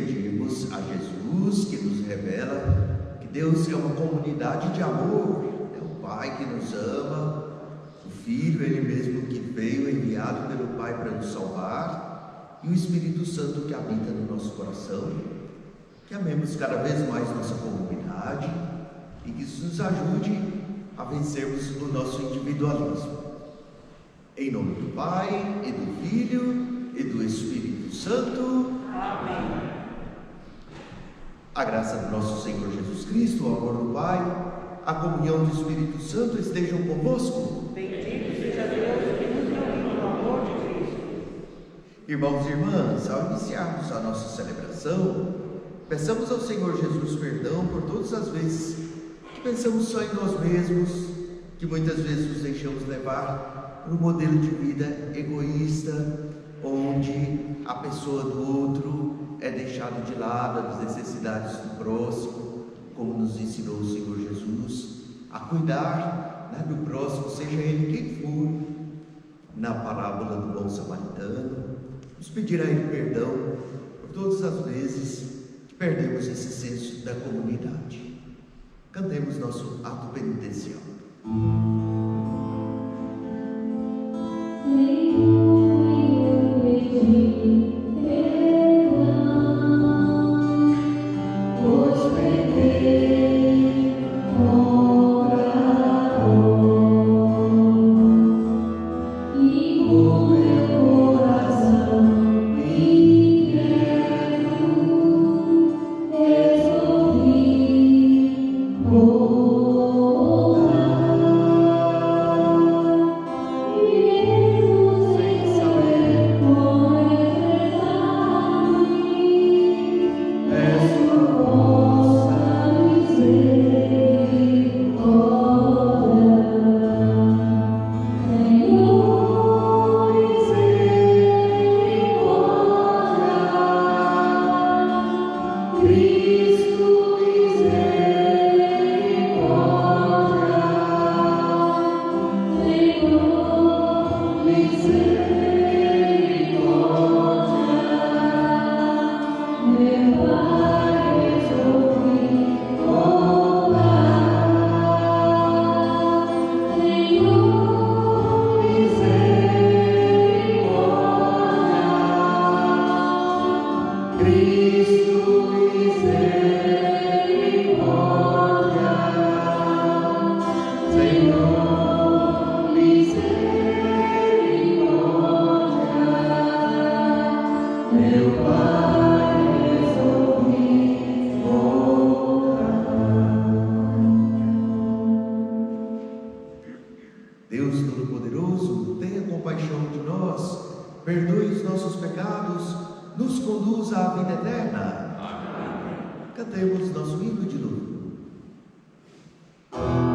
pedirmos a Jesus, que nos revela que Deus é uma comunidade de amor, é o Pai que nos ama, o Filho, Ele mesmo que veio enviado pelo Pai para nos salvar, e o Espírito Santo que habita no nosso coração, que amemos cada vez mais nossa comunidade e que isso nos ajude a vencermos o nosso individualismo. Em nome do Pai, e do Filho, e do Espírito Santo. Amém. A graça do nosso Senhor Jesus Cristo, o amor do Pai, a comunhão do Espírito Santo estejam convosco. Bendito seja Deus que nos reuniu no amor de Cristo. Irmãos e irmãs, ao iniciarmos a nossa celebração, peçamos ao Senhor Jesus perdão por todas as vezes que pensamos só em nós mesmos, que muitas vezes nos deixamos levar por um modelo de vida egoísta, onde a pessoa do outro é deixada de lado, as necessidades do próximo, como nos ensinou o Senhor Jesus, a cuidar do próximo, seja ele quem for. Na parábola do bom samaritano, nos pedir a Ele perdão por todas as vezes que perdemos esse senso da comunidade. Cantemos nosso ato penitencial. Deus Todo-Poderoso, tenha compaixão de nós, perdoe os nossos pecados, nos conduza à vida eterna. Amém. Cantemos nosso hino de louvor. Oh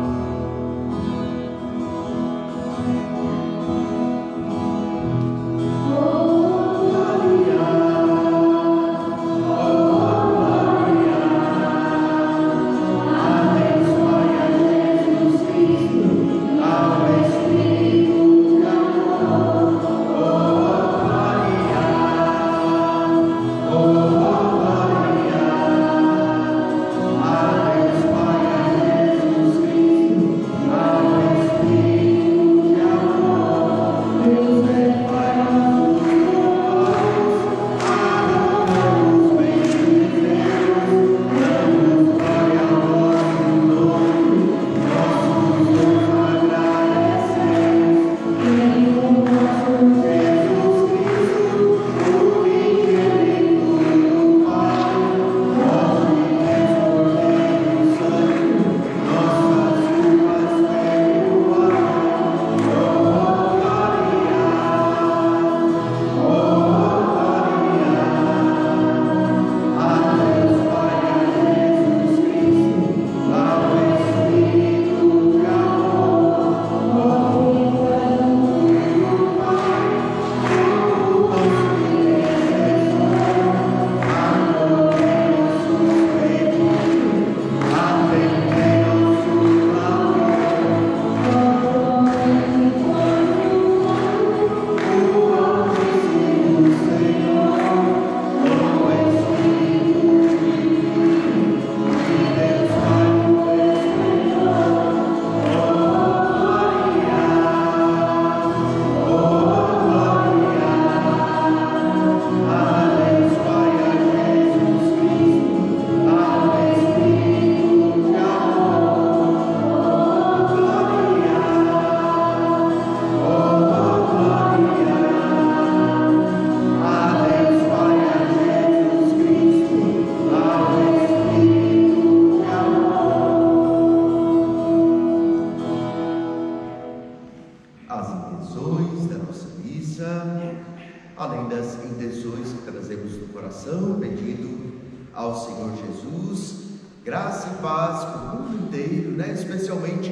ao Senhor Jesus, graça e paz para o mundo inteiro, especialmente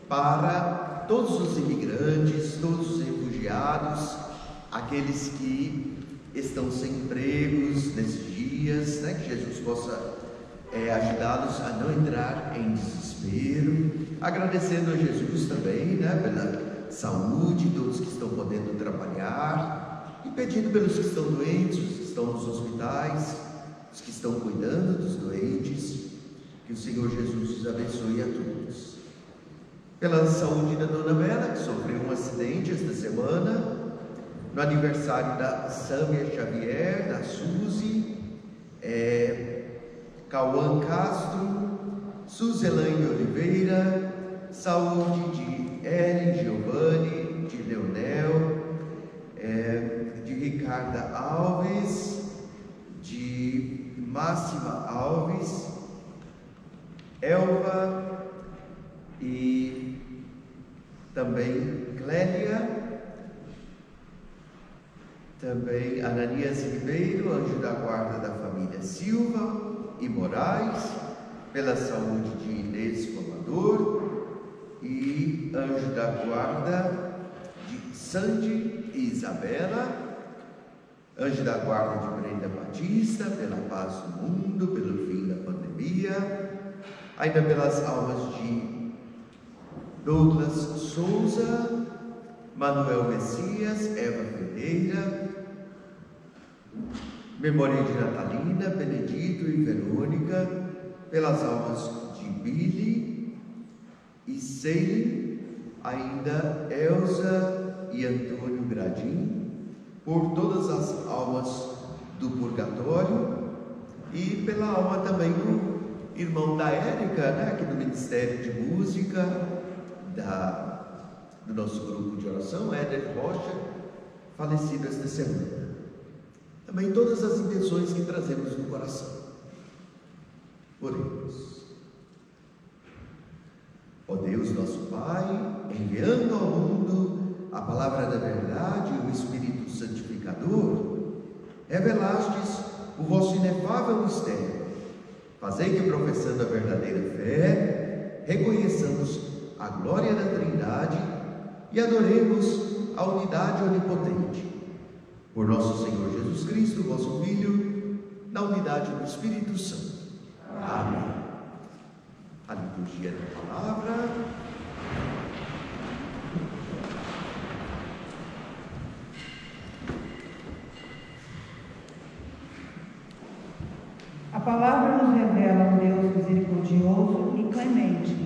para todos os imigrantes, todos os refugiados, aqueles que estão sem empregos nesses dias, que Jesus possa ajudá-los a não entrar em desespero, agradecendo a Jesus também, pela saúde, todos que estão podendo trabalhar, e pedindo pelos que estão doentes, os que estão nos hospitais, os que estão cuidando dos doentes, que o Senhor Jesus os abençoe a todos. Pela saúde da Dona Bela, que sofreu um acidente esta semana, no aniversário da Sâmia Xavier, da Suzy, Cauã Castro, Suzelaine Oliveira, saúde de Ellen Giovanni, de Leonel, de Ricarda Alves, de Máxima Alves, Elva e também Clélia, também Ananias Ribeiro, anjo da guarda da família Silva e Moraes, pela saúde de Inês Comador, e anjo da guarda de Sandy e Isabela, anjo da guarda de Brenda Batista, pela paz do mundo, pelo fim da pandemia, ainda pelas almas de Douglas Souza, Manuel Messias, Eva Ferreira, memória de Natalina, Benedito e Verônica, pelas almas de Billy e Ceile, ainda Elza e Antônio Gradim, por todas as almas do purgatório e pela alma também do irmão da Érica, aqui do Ministério de Música, do nosso grupo de oração, Éder Rocha, falecido esta semana. Também todas as intenções que trazemos no coração. Oremos. Ó Deus nosso Pai, enviando ao mundo a palavra da verdade e o Espírito Santificador, revelastes o vosso inefável mistério. Fazei que, professando a verdadeira fé, reconheçamos a glória da Trindade e adoremos a unidade onipotente. Por nosso Senhor Jesus Cristo, vosso Filho, na unidade do Espírito Santo. Amém. A liturgia da palavra. A palavra nos revela um Deus misericordioso e clemente,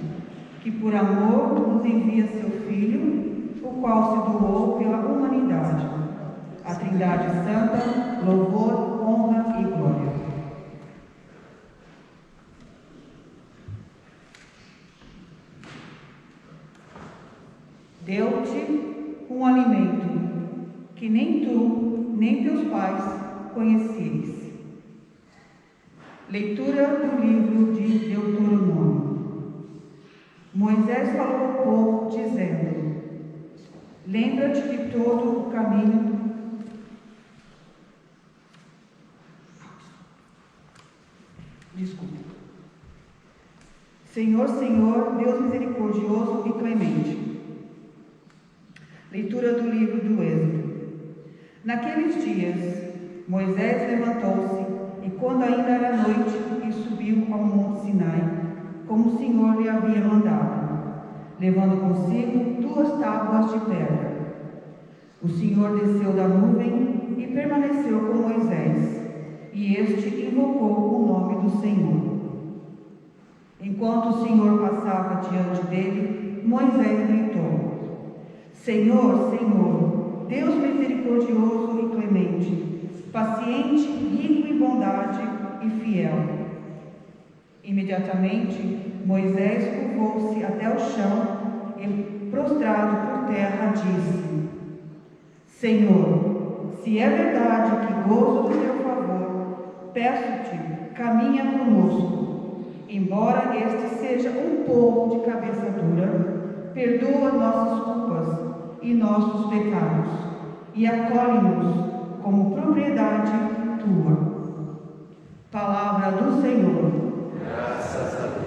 que por amor nos envia seu Filho, o qual se doou pela humanidade. A Trindade Santa, louvor, honra e glória. Deu-te um alimento que nem tu, nem teus pais conheceis. Leitura do livro de Deuteronômio. Moisés falou ao povo, dizendo: lembra-te de todo o caminho. Senhor, Senhor, Deus misericordioso e clemente. Leitura do livro do Êxodo. Naqueles dias, Moisés levantou-se e, quando ainda era noite, e subiu ao monte Sinai, como o Senhor lhe havia mandado, levando consigo 2 tábuas de pedra. O Senhor desceu da nuvem e permaneceu com Moisés, e este invocou o nome do Senhor. Enquanto o Senhor passava diante dele, Moisés gritou: Senhor, Senhor, Deus misericordioso e clemente, paciente, rico em bondade e fiel. Imediatamente, Moisés curvou-se até o chão e, prostrado por terra, disse: Senhor, se é verdade que gozo do teu favor, peço-te, caminha conosco. Embora este seja um povo de cabeça dura, perdoa nossas culpas e nossos pecados, e acolhe-nos como propriedade tua. Palavra do Senhor. Graças a Deus.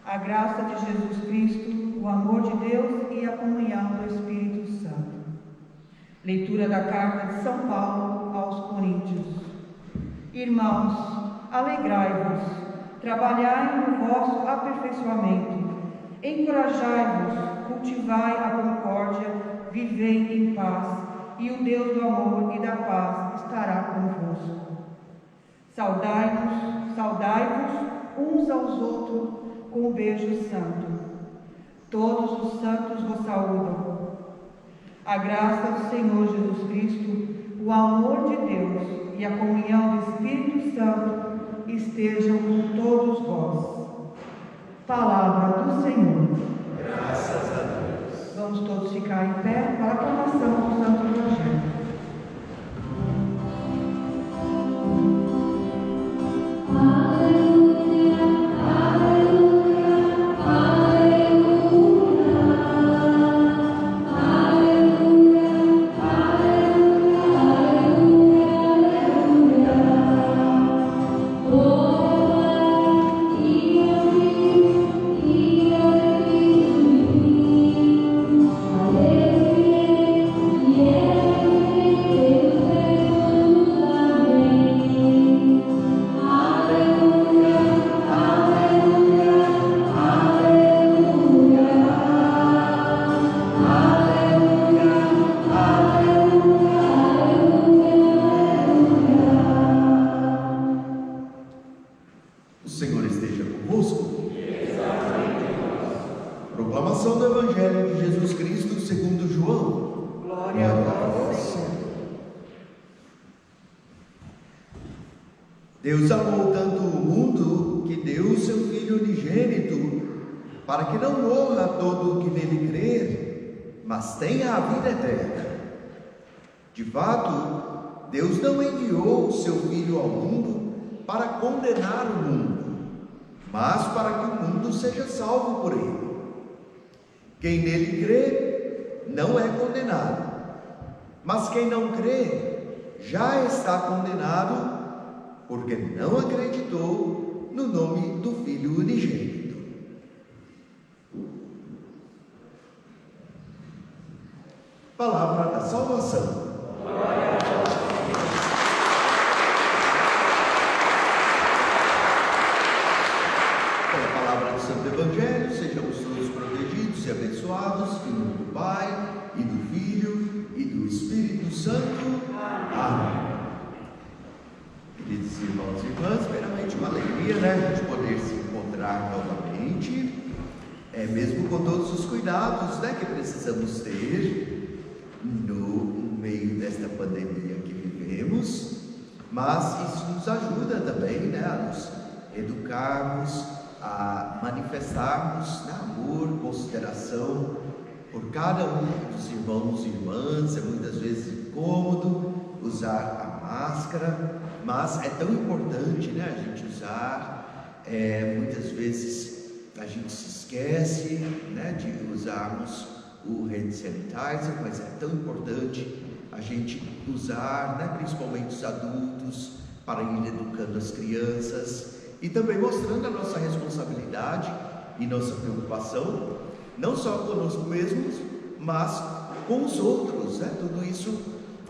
A graça de Jesus Cristo, o amor de Deus e a comunhão do Espírito Santo. Leitura da carta de São Paulo aos Coríntios. Irmãos, alegrai-vos, trabalhai no vosso aperfeiçoamento, encorajai-vos, cultivai a concórdia, vivei em paz, e o Deus do amor e da paz estará convosco. Saudai-vos uns aos outros com um beijo santo. Todos os santos vos saúdam. A graça do Senhor Jesus Cristo, o amor de Deus e a comunhão do Espírito Santo estejam com todos vós. Palavra do Senhor. Graças a Deus. Vamos todos ficar em pé para a aclamação do Santo Evangelho. Proclamação do Evangelho de Jesus Cristo segundo João. Glória a vós, Senhor. Deus amou tanto o mundo que deu o seu Filho unigênito, para que não morra todo o que nele crer, mas tenha a vida eterna. De fato, Deus não enviou o seu Filho ao mundo para condenar o mundo, mas para que o mundo seja salvo por ele. Quem nele crê não é condenado, mas quem não crê já está condenado, porque não acreditou no nome do Filho unigênito. Palavra da salvação. Pela palavra do Santo Evangelho, sejamos todos protegidos e abençoados, em nome do Pai, e do Filho, e do Espírito Santo. Amém. Queridos irmãos e irmãs, primeiramente uma alegria, né, a gente poder se encontrar novamente, mesmo com todos os cuidados, né, que precisamos ter no meio desta pandemia que vivemos, mas isso nos ajuda também, né, a nos educarmos, a manifestarmos, né, amor, consideração por cada um dos irmãos e irmãs. É muitas vezes incômodo usar a máscara, mas é tão importante, né, a gente usar. Muitas vezes a gente se esquece, né, de usarmos o hand sanitizer, mas é tão importante a gente usar, né, principalmente os adultos, para ir educando as crianças e também mostrando a nossa responsabilidade e nossa preocupação, não só conosco mesmos, mas com os outros, né? Tudo isso,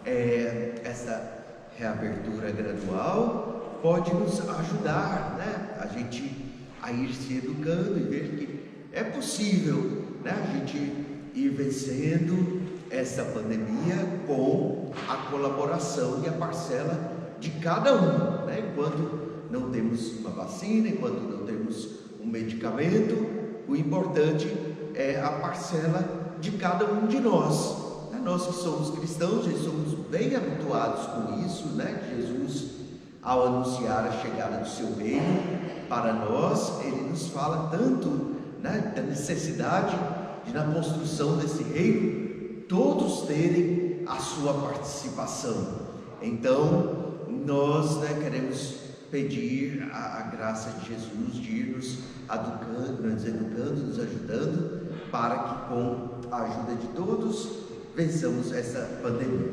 essa reabertura gradual pode nos ajudar, né, a gente a ir se educando e ver que é possível, né, a gente ir vencendo essa pandemia com a colaboração e a parcela de cada um, né? Enquanto não temos uma vacina, enquanto não temos um medicamento, o importante é a parcela de cada um de nós. Nós que somos cristãos, já somos bem habituados com isso, né? Jesus, ao anunciar a chegada do seu reino para nós, ele nos fala tanto, né, da necessidade de, na construção desse reino, todos terem a sua participação. Então, nós, né, queremos pedir a graça de Jesus de ir nos educando, nos ajudando, para que com a ajuda de todos vençamos essa pandemia.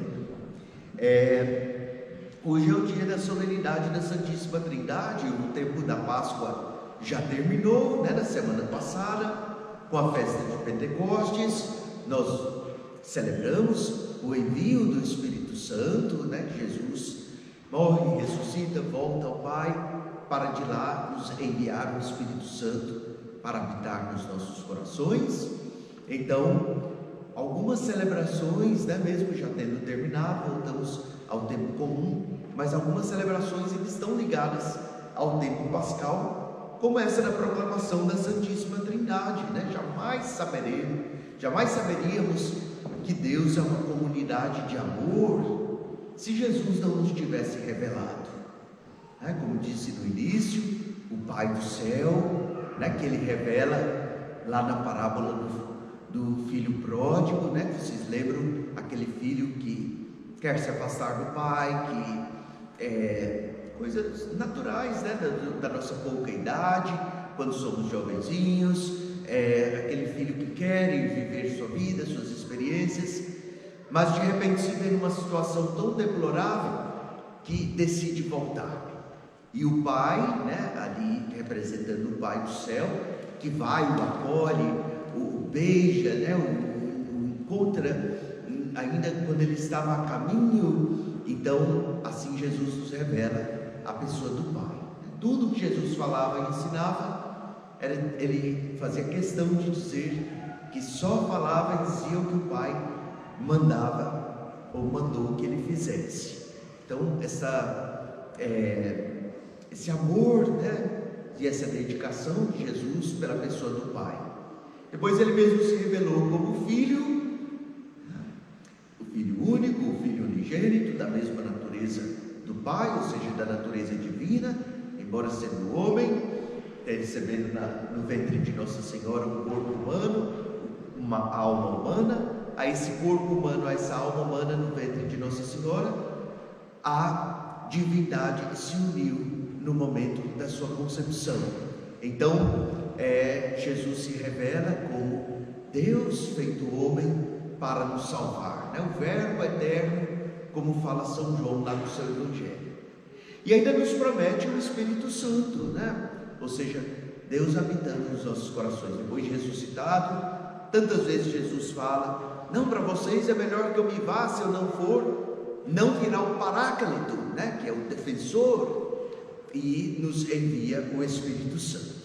Hoje é o dia da solenidade da Santíssima Trindade. O tempo da Páscoa já terminou, né, na semana passada, com a festa de Pentecostes. Nós celebramos o envio do Espírito Santo, né? Jesus morre, ressuscita, volta ao Pai, para de lá nos enviar o Espírito Santo para habitar nos nossos corações. Então, algumas celebrações, né, mesmo já tendo terminado, voltamos ao tempo comum, mas algumas celebrações ainda estão ligadas ao tempo pascal, como essa da proclamação da Santíssima Trindade, né? Jamais saberíamos que Deus é uma comunidade de amor se Jesus não nos tivesse revelado, né? Como disse no início, o Pai do céu, né, que ele revela lá na parábola do filho pródigo, né? Vocês lembram aquele filho que quer se afastar do pai, que coisas naturais, né, da nossa pouca idade, quando somos jovenzinhos, aquele filho que quer viver sua vida, suas experiências, mas de repente se vê numa situação tão deplorável que decide voltar. E o pai, né, ali representando o Pai do céu, que vai, o acolhe, o beija, né, o encontra ainda quando ele estava a caminho. Então, assim Jesus nos revela a pessoa do Pai. Tudo que Jesus falava e ensinava, ele fazia questão de dizer que só falava e dizia o que o Pai mandava ou mandou que ele fizesse. Então, esse amor, né, e essa dedicação de Jesus pela pessoa do Pai. Depois ele mesmo se revelou como Filho, o Filho único, o Filho unigênito, da mesma natureza do Pai, ou seja, da natureza divina, embora sendo homem, recebendo no ventre de Nossa Senhora um corpo humano, uma alma humana. A esse corpo humano, a essa alma humana no ventre de Nossa Senhora, a divindade se uniu no momento da sua concepção. Então, Jesus se revela como Deus feito homem para nos salvar, né? O Verbo eterno, como fala São João lá no seu Evangelho. E ainda nos promete o Espírito Santo, né? Ou seja, Deus habitando nos nossos corações. Depois de ressuscitado, Tantas vezes Jesus fala: não, para vocês é melhor que eu me vá, se eu não for, não virá o Paráclito, né, que é o defensor, e nos envia o Espírito Santo.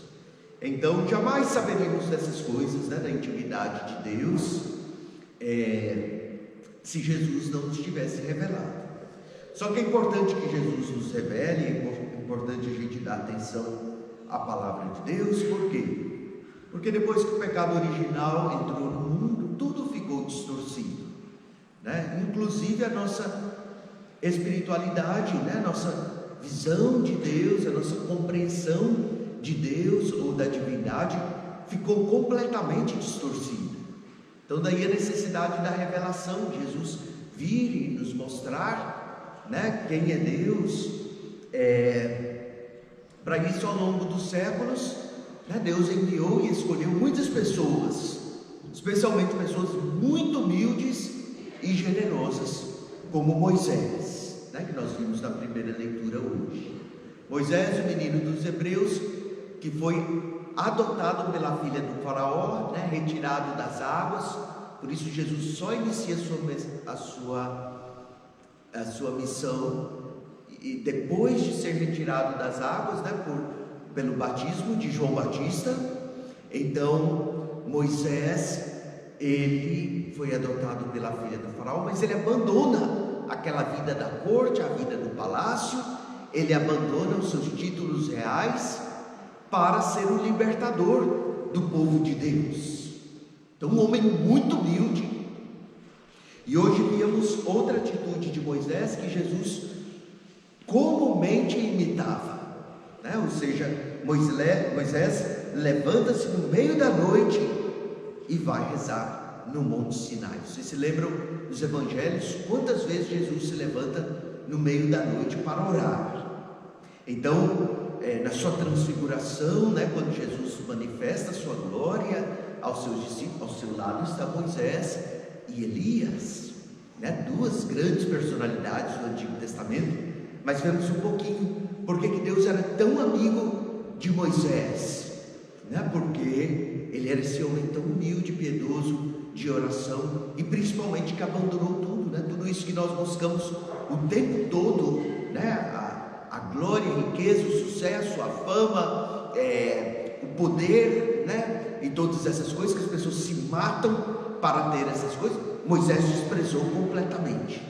Então jamais saberíamos dessas coisas, né, da intimidade de Deus, se Jesus não nos tivesse revelado. Só que é importante que Jesus nos revele, é importante a gente dar atenção à palavra de Deus. Por quê? Porque depois que o pecado original entrou no mundo, tudo ficou distorcido, né? Inclusive a nossa espiritualidade, né? A nossa visão de Deus, a nossa compreensão de Deus ou da divindade ficou completamente distorcida. Então daí a necessidade da revelação, de Jesus vir e nos mostrar, né, quem é Deus. Para isso, ao longo dos séculos, né, Deus enviou e escolheu muitas pessoas, especialmente pessoas muito humildes e generosas, como Moisés, né, que nós vimos na primeira leitura hoje. Moisés, o menino dos Hebreus, que foi adotado pela filha do faraó, né, retirado das águas. Por isso Jesus só inicia a sua missão e depois de ser retirado das águas, né, pelo batismo de João Batista. Então Moisés, ele foi adotado pela filha do faraó, mas ele abandona aquela vida da corte, a vida do palácio, ele abandona os seus títulos reais para ser o libertador do povo de Deus. Então, um homem muito humilde. E hoje víamos outra atitude de Moisés que Jesus comumente imitava, né? Ou seja, Moisés levanta-se no meio da noite e vai rezar no Monte Sinai. Vocês se lembram dos evangelhos? Quantas vezes Jesus se levanta no meio da noite para orar? Então, na sua transfiguração, né, quando Jesus manifesta a sua glória aos seus discípulos, ao seu lado está Moisés e Elias, né, duas grandes personalidades do Antigo Testamento. Mas vemos um pouquinho porque que Deus era tão amigo de Moisés, né, porque ele era esse homem tão humilde, piedoso, de oração, e principalmente que abandonou tudo, né, tudo isso que nós buscamos o tempo todo, né, a glória, a riqueza, o sucesso, a fama, o poder, né, e todas essas coisas que as pessoas se matam para ter essas coisas. Moisés desprezou completamente,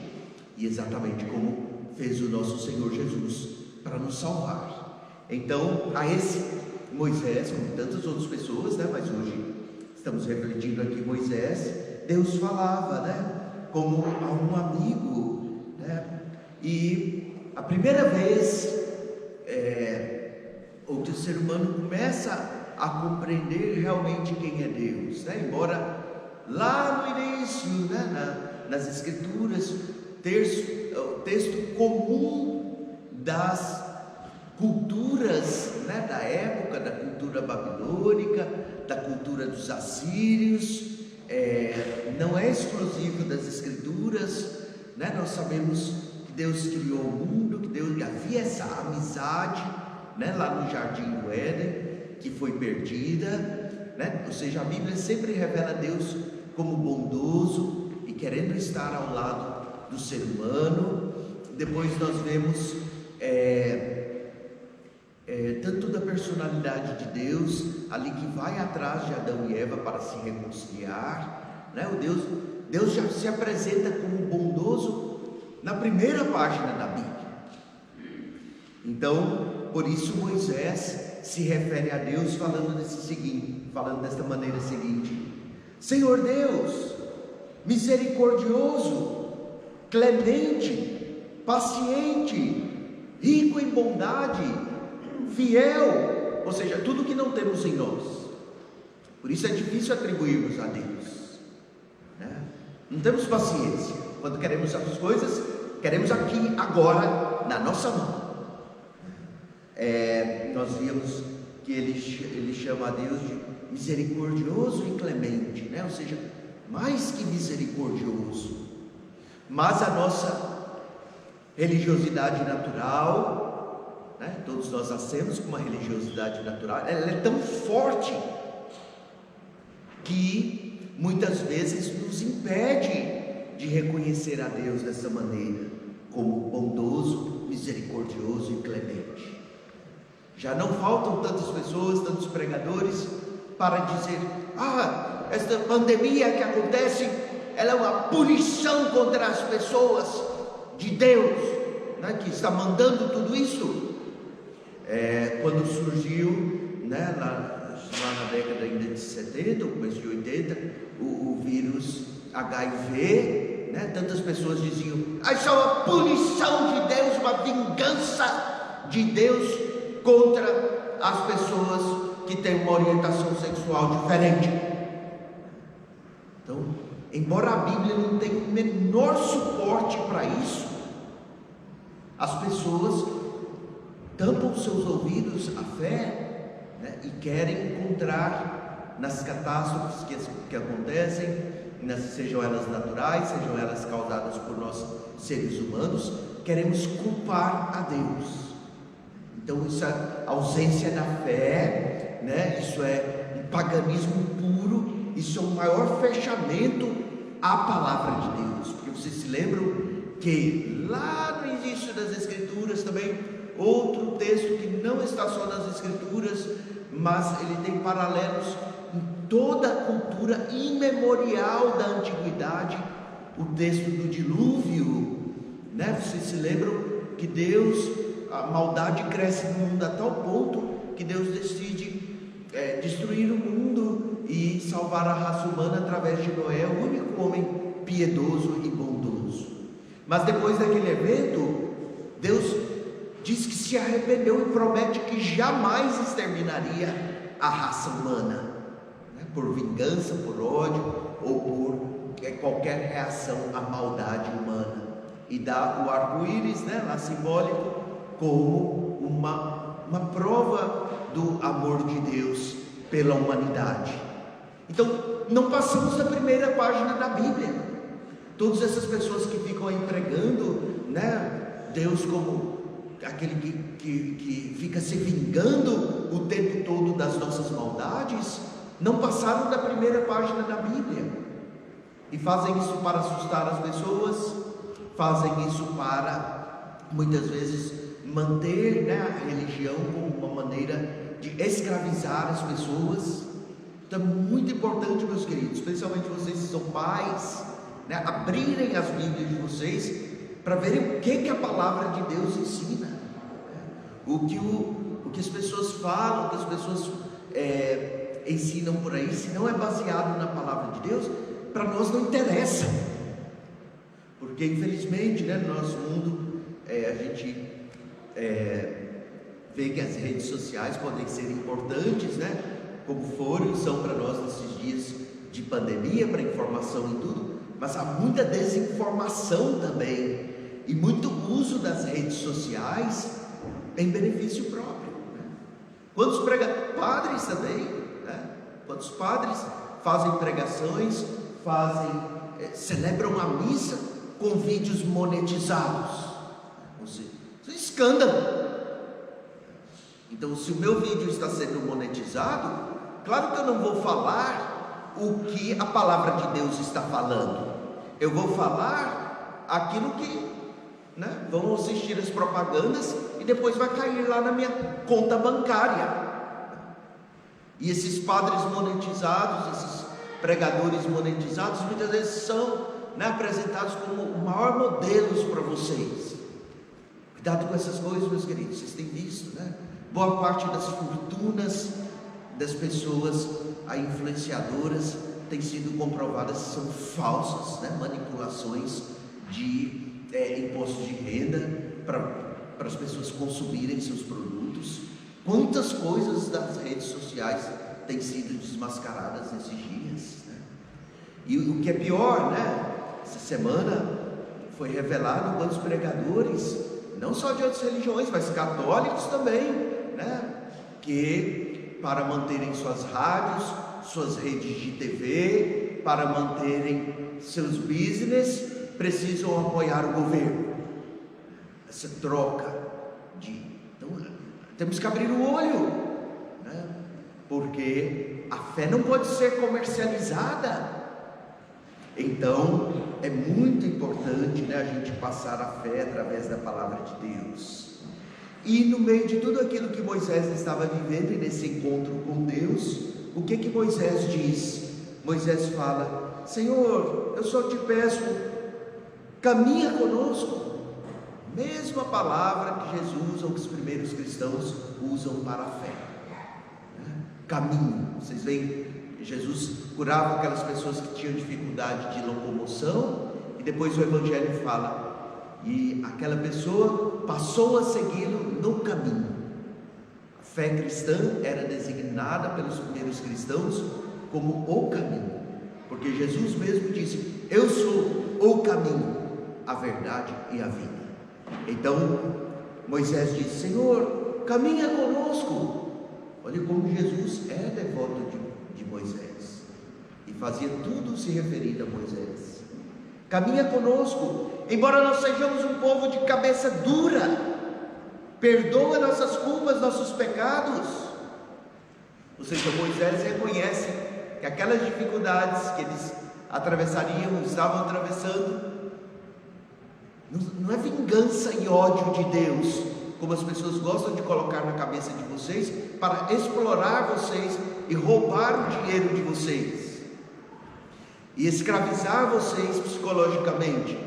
e exatamente como fez o nosso Senhor Jesus para nos salvar. Então, a esse Moisés, como tantas outras pessoas, né, mas hoje estamos refletindo aqui Moisés, Deus falava, né, como a um amigo, né, e a primeira vez o ser humano começa a compreender realmente quem é Deus, né? Embora lá no início, né, nas Escrituras, o texto comum das culturas, né, da época, da cultura babilônica, da cultura dos assírios, não é exclusivo das Escrituras, né? Nós sabemos que Deus criou o mundo, que Deus havia essa amizade, né, lá no Jardim do Éden, que foi perdida, né? Ou seja, a Bíblia sempre revela Deus como bondoso e querendo estar ao lado do ser humano. Depois nós vemos tanto da personalidade de Deus ali, que vai atrás de Adão e Eva para se reconciliar, né? Deus já se apresenta como bondoso na primeira página da Bíblia. Então, por isso Moisés se refere a Deus falando desta maneira seguinte: Senhor Deus, misericordioso, clemente, paciente, rico em bondade, fiel, ou seja, tudo que não temos em nós. Por isso é difícil atribuirmos a Deus, né? Não temos paciência quando queremos as coisas, queremos aqui, agora, na nossa mão. Nós vimos que ele chama a Deus de misericordioso e clemente, né? Ou seja, mais que misericordioso. Mas a nossa religiosidade natural, né? Todos nós nascemos com uma religiosidade natural, ela é tão forte que muitas vezes nos impede de reconhecer a Deus dessa maneira, como bondoso, misericordioso e clemente. Já não faltam tantas pessoas, tantos pregadores, para dizer: esta pandemia que acontece, ela é uma punição contra as pessoas de Deus, né, que está mandando tudo isso. Quando surgiu, né, lá na década ainda de 70, começo de 80, o vírus HIV, né, tantas pessoas diziam: isso é uma punição de Deus, uma vingança de Deus contra as pessoas que têm uma orientação sexual diferente. Então, embora a Bíblia não tenha o menor suporte para isso, as pessoas tampam seus ouvidos à fé, né, e querem encontrar nas catástrofes que acontecem, sejam elas naturais, sejam elas causadas por nós seres humanos, queremos culpar a Deus. Então isso é ausência da fé, né? Isso é um paganismo puro, isso é o maior fechamento à palavra de Deus. Porque vocês se lembram que lá no início das Escrituras também, outro texto que não está só nas Escrituras, mas ele tem paralelos em toda a cultura imemorial da antiguidade, o texto do dilúvio, né? Vocês se lembram que a maldade cresce no mundo a tal ponto que Deus decide destruir o mundo e salvar a raça humana através de Noé, o único homem piedoso e bondoso. Mas depois daquele evento, Deus diz que se arrependeu e promete que jamais exterminaria a raça humana, né, por vingança, por ódio ou por qualquer reação à maldade humana, e dá o arco-íris, né, lá simbólico, como uma prova do amor de Deus pela humanidade. Então, não passamos da primeira página da Bíblia. Todas essas pessoas que ficam aí pregando, né, Deus como aquele que fica se vingando o tempo todo das nossas maldades, não passaram da primeira página da Bíblia, e fazem isso para assustar as pessoas, fazem isso para, muitas vezes, manter, né, a religião como uma maneira de escravizar as pessoas. Então é muito importante, meus queridos, especialmente vocês que são pais, né, abrirem as Bíblias de vocês para verem o que a palavra de Deus ensina, o que as pessoas falam, o que as pessoas ensinam por aí. Se não é baseado na palavra de Deus, para nós não interessa, porque infelizmente, né, no nosso mundo a gente vê que as redes sociais podem ser importantes, né, como foram e são para nós nesses dias de pandemia, para informação e tudo, mas há muita desinformação também, e muito uso das redes sociais em benefício próprio, né? Quantos padres também, né? Quantos padres fazem pregações, celebram a missa com vídeos monetizados? Isso é um escândalo. Então, se o meu vídeo está sendo monetizado, claro que eu não vou falar o que a palavra de Deus está falando. Eu vou falar aquilo que, né, vão assistir as propagandas e depois vai cair lá na minha conta bancária. E esses padres monetizados, esses pregadores monetizados, muitas vezes são, né, apresentados como maiores modelos para vocês. Cuidado com essas coisas, meus queridos. Vocês têm visto, né? Boa parte das fortunas das pessoas influenciadoras têm sido comprovadas que são falsas, né? Manipulações de impostos de renda para as pessoas consumirem seus produtos. Quantas coisas das redes sociais têm sido desmascaradas nesses dias, né? E o que é pior, né? Essa semana foi revelado quantos pregadores, não só de outras religiões, mas católicos também, né, que para manterem suas rádios, suas redes de TV, para manterem seus business, precisam apoiar o governo. Essa troca então, temos que abrir o olho, né, porque a fé não pode ser comercializada. Então, é muito importante, né, a gente passar a fé através da palavra de Deus. E no meio de tudo aquilo que Moisés estava vivendo, e nesse encontro com Deus, o que Moisés diz? Moisés fala: Senhor, eu só te peço, caminha conosco. Mesma palavra que Jesus ou que os primeiros cristãos usam para a fé, caminho. Vocês veem, Jesus curava aquelas pessoas que tinham dificuldade de locomoção, e depois o Evangelho fala, e aquela pessoa passou a segui-lo no caminho. A fé cristã era designada pelos primeiros cristãos como o caminho, porque Jesus mesmo disse: eu sou o caminho, a verdade e a vida. Então Moisés disse: Senhor, caminha conosco. Olha como Jesus é devoto de Moisés, e fazia tudo se referindo a Moisés. Caminha conosco, embora nós sejamos um povo de cabeça dura, perdoa nossas culpas, nossos pecados. Ou seja, Moisés reconhece que aquelas dificuldades que eles atravessariam, estavam atravessando, não é vingança e ódio de Deus, como as pessoas gostam de colocar na cabeça de vocês, para explorar vocês e roubar o dinheiro de vocês, e escravizar vocês psicologicamente.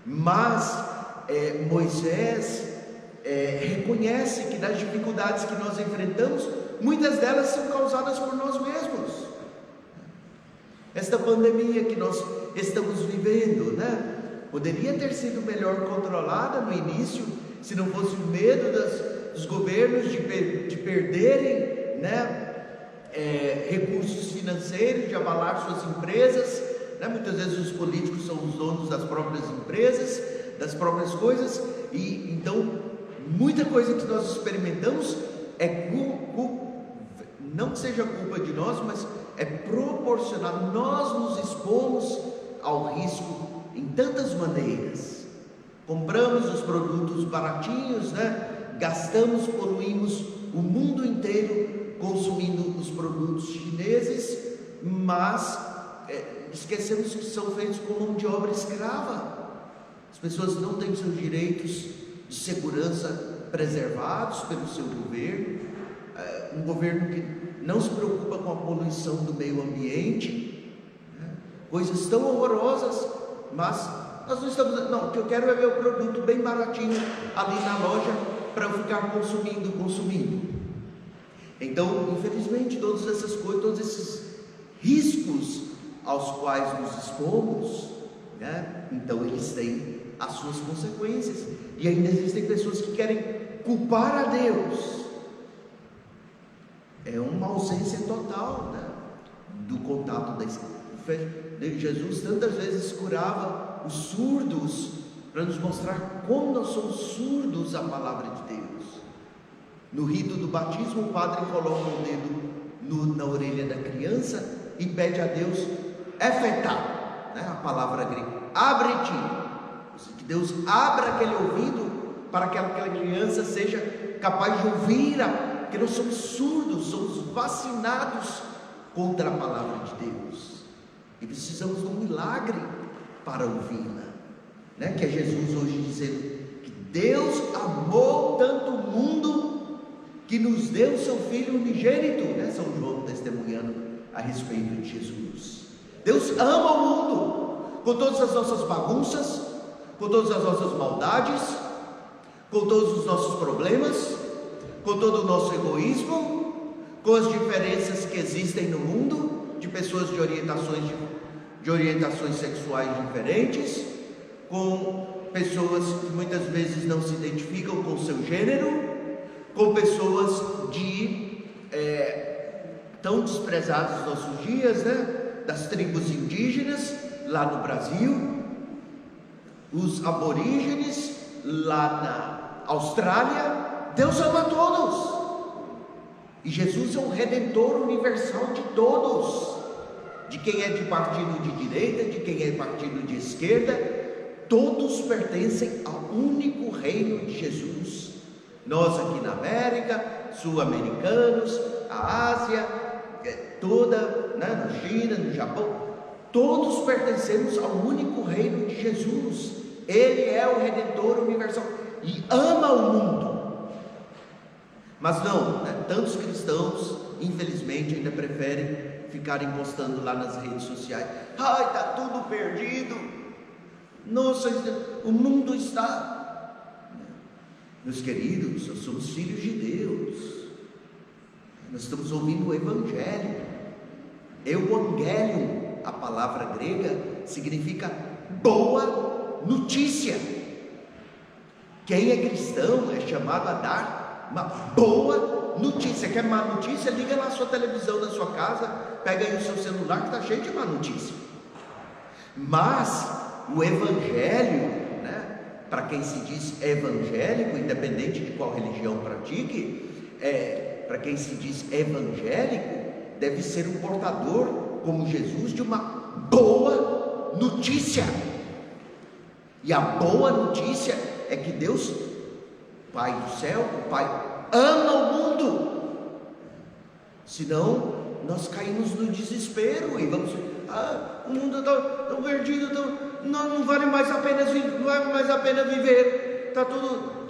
Mas Moisés reconhece que das dificuldades que nós enfrentamos, muitas delas são causadas por nós mesmos. Esta pandemia que nós estamos vivendo, né, poderia ter sido melhor controlada no início, se não fosse o medo dos governos de perderem, né, recursos financeiros, de abalar suas empresas, né? Muitas vezes os políticos são os donos das próprias empresas, das próprias coisas, e então muita coisa que nós experimentamos não que seja culpa de nós, mas é proporcional. Nós nos expomos ao risco em tantas maneiras. Compramos os produtos baratinhos, né? Gastamos, poluímos o mundo inteiro consumindo os produtos chineses, mas esquecemos que são feitos com mão de obra escrava. As pessoas não têm seus direitos de segurança preservados pelo seu governo, um governo que não se preocupa com a poluição do meio ambiente, né? Coisas tão horrorosas. Mas nós não estamos, não, o que eu quero é ver o produto bem baratinho ali na loja, para eu ficar consumindo. Então, infelizmente, todas essas coisas, todos esses riscos aos quais nos expomos, né, então eles têm as suas consequências. E ainda existem pessoas que querem culpar a Deus. É uma ausência total, né, do contato da Escritura. Jesus tantas vezes curava os surdos, para nos mostrar como nós somos surdos à palavra de Deus. No rito do batismo, o padre coloca o dedo na orelha da criança e pede a Deus efetá, né, a palavra grega, abre-te, ou seja, que Deus abra aquele ouvido para que aquela criança seja capaz de ouvir, porque nós somos surdos, somos vacinados contra a palavra de Deus. E precisamos de um milagre para ouvi-la, né? Que é Jesus hoje dizendo que Deus amou tanto o mundo que nos deu seu Filho unigênito, né? São João testemunhando a respeito de Jesus. Deus ama o mundo, com todas as nossas bagunças, com todas as nossas maldades, com todos os nossos problemas, com todo o nosso egoísmo, com as diferenças que existem no mundo, de pessoas de orientações sexuais diferentes, com pessoas que muitas vezes não se identificam com o seu gênero, com pessoas tão desprezadas nos nossos dias, né? Das tribos indígenas lá no Brasil, os aborígenes lá na Austrália. Deus ama todos. E Jesus é um redentor universal de todos, de quem é de partido de direita, de quem é de partido de esquerda, todos pertencem ao único reino de Jesus. Nós aqui na América, sul-americanos, a Ásia toda, né, na China, no Japão, Todos pertencemos ao único reino de Jesus. Ele é o Redentor universal e ama o mundo. Mas não, né? Tantos cristãos, infelizmente, ainda preferem ficarem postando lá nas redes sociais: ai, está tudo perdido, nossa, o mundo está... Meus queridos, nós somos filhos de Deus, nós estamos ouvindo o Evangelho. Evangelium, a palavra grega, significa boa notícia. Quem é cristão é chamado a dar uma boa notícia. Quer má notícia? Liga lá a sua televisão na sua casa, pega aí o seu celular que está cheio de má notícia. Mas o Evangelho, né, para quem se diz evangélico, independente de qual religião pratique, para quem se diz evangélico, deve ser um portador, como Jesus, de uma boa notícia. E a boa notícia é que Deus, Pai do céu, o Pai, ama o mundo. Senão nós caímos no desespero e vamos: o mundo está tão perdido, não vale mais a pena viver, está tudo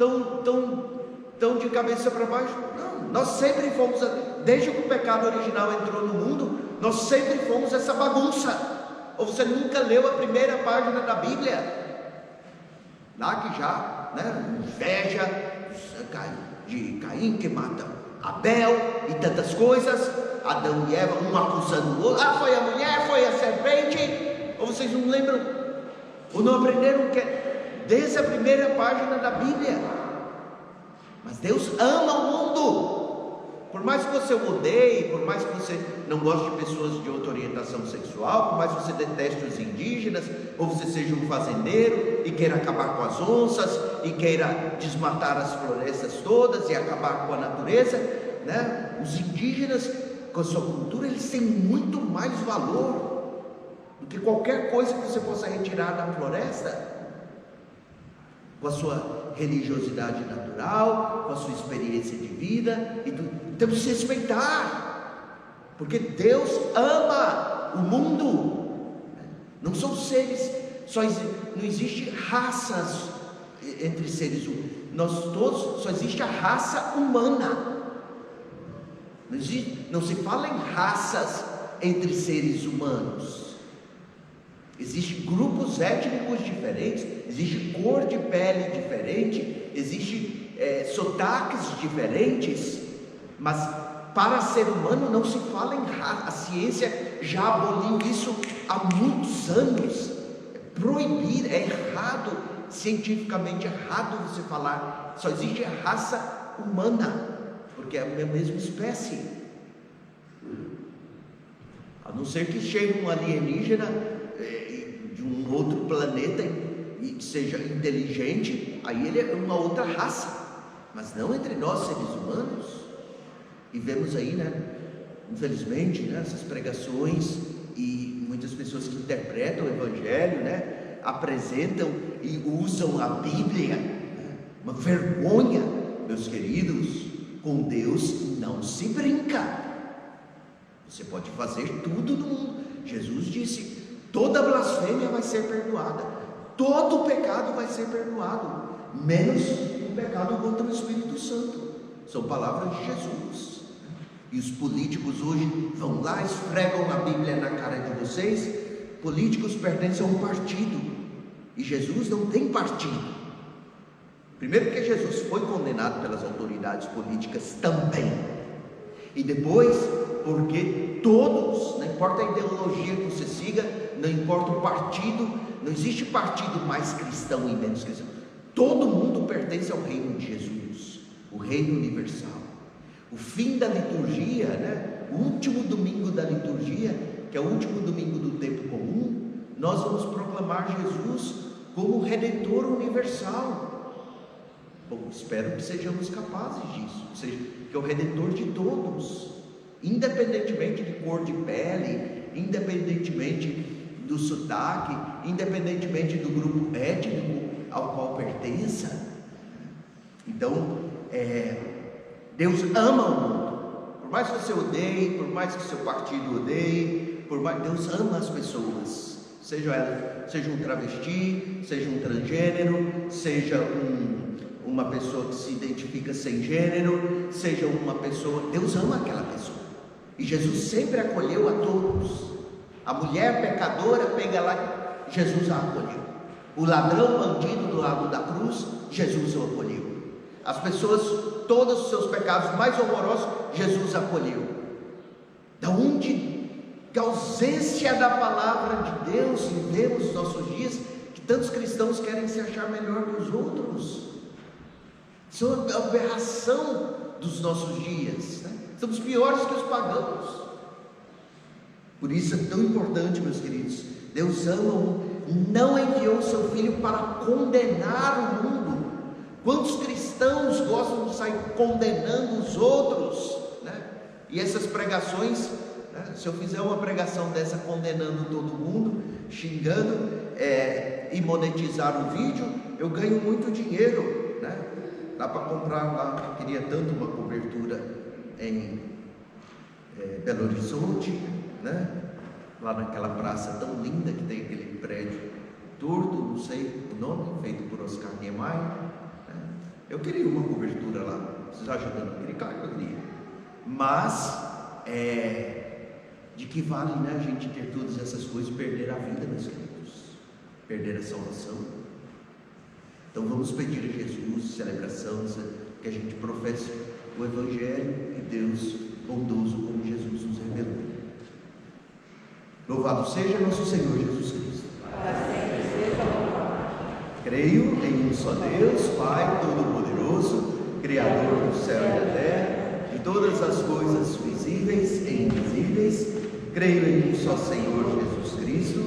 tão de cabeça para baixo. Não, nós sempre fomos, desde que o pecado original entrou no mundo, nós sempre fomos essa bagunça. Ou você nunca leu a primeira página da Bíblia? Lá que já, né, inveja de Caim que mata Abel e tantas coisas, Adão e Eva, um acusando o outro: foi a mulher, foi a serpente. Ou vocês não lembram? Ou não aprenderam que desde a primeira página da Bíblia? Mas Deus ama o mundo. Por mais que você o odeie, por mais que você não goste de pessoas de outra orientação sexual, por mais que você deteste os indígenas, ou você seja um fazendeiro e queira acabar com as onças, e queira desmatar as florestas todas e acabar com a natureza, né? Os indígenas, com a sua cultura, eles têm muito mais valor do que qualquer coisa que você possa retirar da floresta. Com a sua religiosidade natural, com a sua experiência de vida, e temos que respeitar, porque Deus ama o mundo. Não são seres, não existe raças entre seres humanos. Nós todos, só existe a raça humana. Não se fala em raças entre seres humanos. Existem grupos étnicos diferentes, existe cor de pele diferente, existe sotaques diferentes, mas para ser humano não se fala em raça. A ciência já aboliu isso há muitos anos. É proibido, é errado, cientificamente errado você falar. Só existe a raça humana, porque é a mesma espécie. A não ser que chegue um alienígena de um outro planeta e que seja inteligente, aí ele é uma outra raça, mas não entre nós seres humanos. E vemos aí, né, infelizmente, né, essas pregações e muitas pessoas que interpretam o Evangelho, né, apresentam e usam a Bíblia, né, uma vergonha. Meus queridos, com Deus não se brinca. Você pode fazer tudo no mundo. Jesus disse: toda blasfêmia vai ser perdoada, todo pecado vai ser perdoado, menos o pecado contra o Espírito Santo. São palavras de Jesus. E os políticos hoje vão lá, esfregam a Bíblia na cara de vocês. Políticos pertencem a um partido, e Jesus não tem partido. Primeiro porque Jesus foi condenado pelas autoridades políticas também, e depois porque todos, não importa a ideologia que você siga, não importa o partido, não existe partido mais cristão e menos cristão. Todo mundo pertence ao reino de Jesus, o reino universal. O fim da liturgia, né? O último domingo da liturgia, que é o último domingo do tempo comum, nós vamos proclamar Jesus como Redentor universal. Bom, espero que sejamos capazes disso, que é o Redentor de todos, independentemente de cor de pele, independentemente do sotaque, independentemente do grupo étnico ao qual pertença. Então, Deus ama o mundo. Por mais que você odeie, por mais que seu partido odeie, por mais, Deus ama as pessoas, seja um travesti, seja um transgênero, seja uma pessoa que se identifica sem gênero, seja uma pessoa, Deus ama aquela pessoa, e Jesus sempre acolheu a todos. A mulher pecadora, pega lá, Jesus a acolheu. O ladrão bandido do lado da cruz, Jesus o acolheu. As pessoas, todos os seus pecados mais horrorosos, Jesus acolheu. Da onde que a ausência da palavra de Deus vivemos nos nossos dias, que tantos cristãos querem se achar melhor que os outros. Isso é uma aberração dos nossos dias, né? Somos piores que os pagãos. Por isso é tão importante, meus queridos, Deus ama, não enviou o seu Filho para condenar o mundo. Quantos cristãos gostam de sair condenando os outros, né? E essas pregações, né? Se eu fizer uma pregação dessa condenando todo mundo, xingando, e monetizar o vídeo, eu ganho muito dinheiro, né? Dá para comprar lá, eu queria tanto uma cobertura em Belo Horizonte, né? Lá naquela praça tão linda que tem aquele prédio torto, não sei o nome, feito por Oscar Niemeyer, né? Eu queria uma cobertura lá, vocês ajudando? Eu queria, claro que eu queria, mas de que vale, né, a gente ter todas essas coisas e perder a vida, meus queridos, perder a salvação? Então vamos pedir a Jesus, celebração, que a gente professe o Evangelho e Deus bondoso como Jesus nos revelou. Louvado seja nosso Senhor Jesus Cristo. Para sempre seja louvado. Creio em um só Deus, Pai Todo-Poderoso, Criador do céu e da terra, de todas as coisas visíveis e invisíveis. Creio em um só Senhor Jesus Cristo,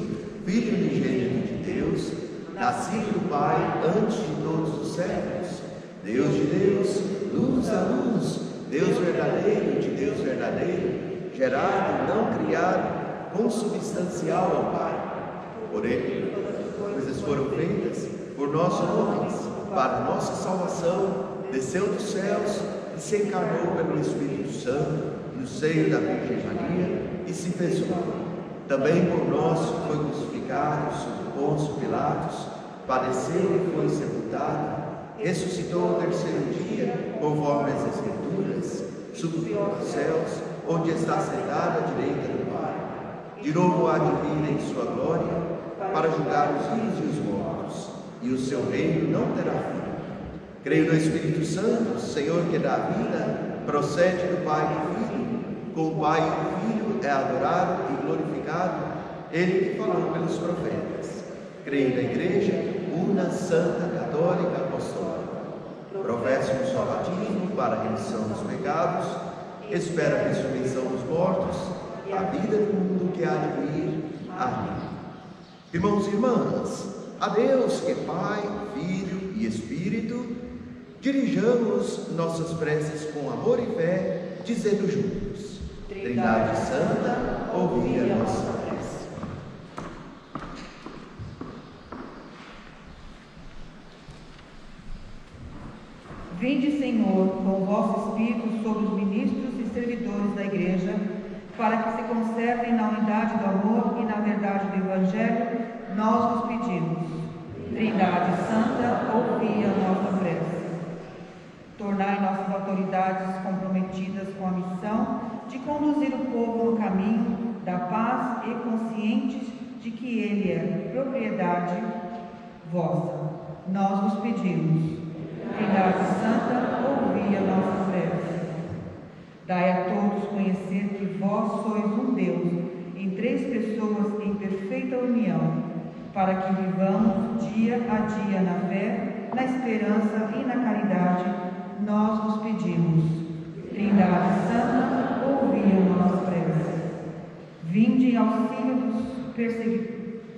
Filho unigênito de Deus, nascido do Pai antes de todos os séculos, Deus de Deus, luz da luz, Deus verdadeiro de Deus verdadeiro, gerado, não criado, consubstancial ao Pai. Por Ele, coisas foram feitas, por nós homens, para nossa salvação, desceu dos céus e se encarnou pelo Espírito Santo, no seio da Virgem Maria, e se fez homem. Também por nós foi crucificado sob Pôncio Pilatos, padeceu e foi sepultado, ressuscitou no terceiro dia, conforme as Escrituras, subiu aos céus, onde está sentado à direita do Pai. De novo há de vir em sua glória, para julgar os vivos e os mortos, e o seu reino não terá fim. Creio no Espírito Santo, Senhor que dá vida, procede do Pai e do Filho. Com o Pai e o Filho é adorado e glorificado, Ele que falou pelos profetas. Creio na Igreja, una, santa, católica, apostólica. Professo um só batismo para a remissão dos pecados, espero a ressurreição dos mortos, a vida do mundo que há de vir. Amém. Irmãos e irmãs, a Deus que é Pai, Filho e Espírito, dirijamos nossas preces com amor e fé, dizendo juntos: Trindade Santa, ouvi a nossa prece. Vinde, Senhor, com o vosso Espírito sobre os ministros e servidores da Igreja, para que se conservem na unidade do amor e na verdade do Evangelho, nós vos pedimos. Trindade Santa, ouvi a nossa prece. Tornai nossas autoridades comprometidas com a missão de conduzir o povo no caminho da paz e conscientes de que ele é propriedade vossa. Nós vos pedimos. Trindade Santa, ouvi a nossa prece. Dai a todos conhecer que vós sois um Deus, em três pessoas em perfeita união, para que vivamos dia a dia na fé, na esperança e na caridade, nós vos pedimos. Trindade Santa, ouvi a nossa prece. Vinde em auxílio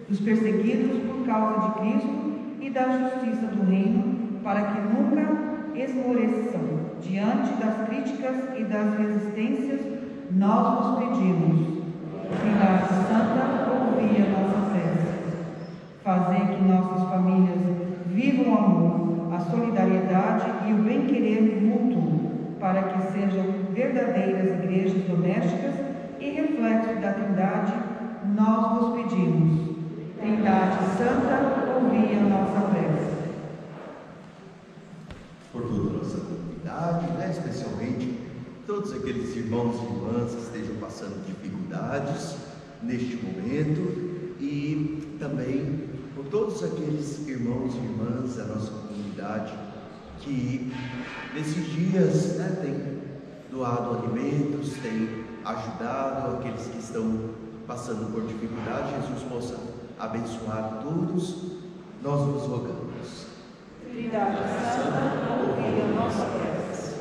dos perseguidos por causa de Cristo e da justiça do reino, para que nunca esmoreçam diante das críticas e das resistências, nós vos pedimos. Trindade Santa, ouvi a nossa prece. Fazei que nossas famílias vivam o amor, a solidariedade e o bem-querer mútuo, para que sejam verdadeiras igrejas domésticas e reflexo da Trindade amizade, né? Especialmente todos aqueles irmãos e irmãs que estejam passando dificuldades neste momento e também por todos aqueles irmãos e irmãs da nossa comunidade que nesses dias, né, têm doado alimentos, têm ajudado aqueles que estão passando por dificuldade. Jesus possa abençoar todos. Nós nos rogamos. Trindade Santa, ouvi a nossa prece.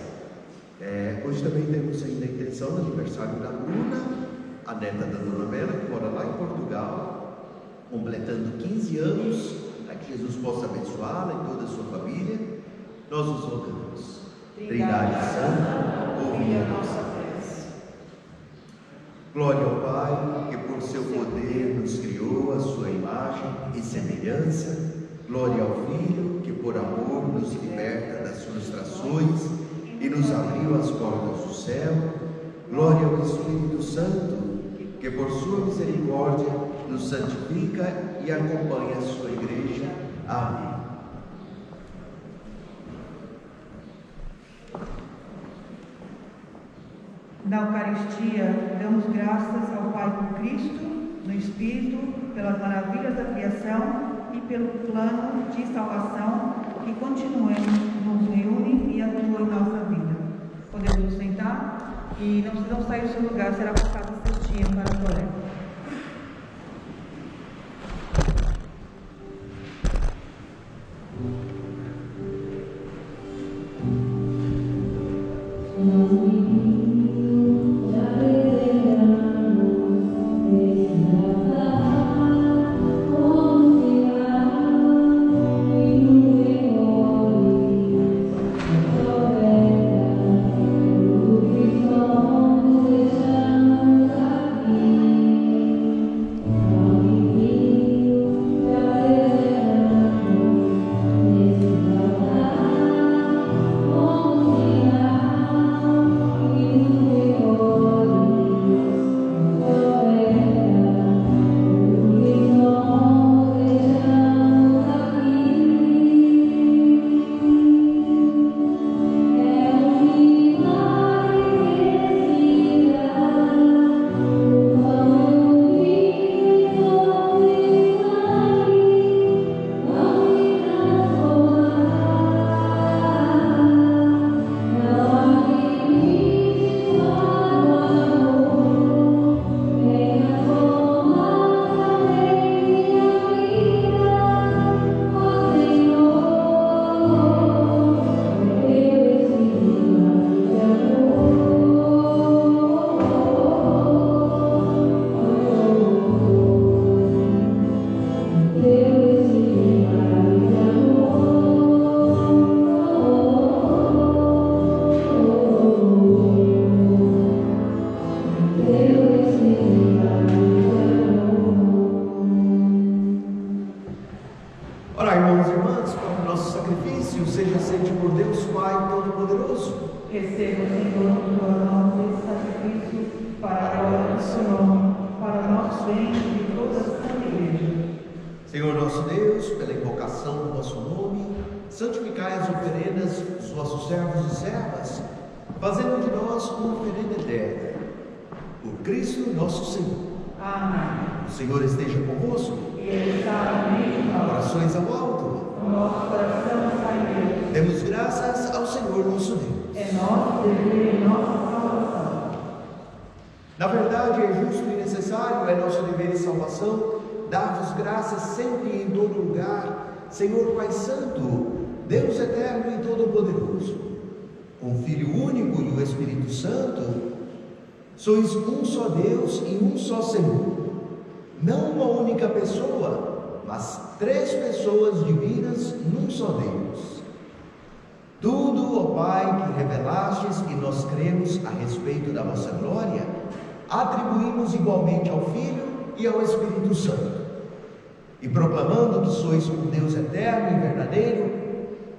Hoje também temos ainda a intenção do aniversário da Bruna, a neta da Dona Mela, que mora lá em Portugal, completando 15 anos, para que Jesus possa abençoá-la e toda a sua família. Nós nos rogamos. Trindade Santa, ouvi a nossa prece. Glória ao Pai, que por seu poder nos criou a sua imagem e semelhança. Glória ao Filho, que por amor nos liberta das frustrações e nos abriu as portas do céu. Glória ao Espírito Santo, que por sua misericórdia nos santifica e acompanha a sua igreja. Amém. Na Eucaristia, damos graças ao Pai por Cristo, no Espírito, pelas maravilhas da criação e pelo plano de salvação que continuamente nos reúne e atua em nossa vida. Podemos nos sentar e não precisam sair do seu lugar, será passado a cestinha para o colega. Receba, Senhor, tua mão esse sacrifício para a glória do seu nome, para o nosso bem e de toda a santa igreja. Senhor nosso Deus, pela invocação do vosso nome, santificai as oferendas dos vossos servos e servas, fazendo de nós uma oferenda eterna. Por Cristo nosso Senhor. Amém. O Senhor esteja convosco. E Ele está no meio de nós. Corações ao alto. O nosso coração está em Deus. Demos graças ao Senhor nosso Deus. É nosso dever e nossa salvação. Na verdade, é justo e necessário, é nosso dever e salvação, dar-vos graças sempre e em todo lugar, Senhor Pai Santo, Deus eterno e todo-poderoso, com o Filho único e o Espírito Santo, sois um só Deus e um só Senhor, não uma única pessoa, mas três pessoas divinas num só Deus. Tudo, ó Pai, que revelastes e nós cremos a respeito da vossa glória, atribuímos igualmente ao Filho e ao Espírito Santo. E proclamando que sois um Deus eterno e verdadeiro,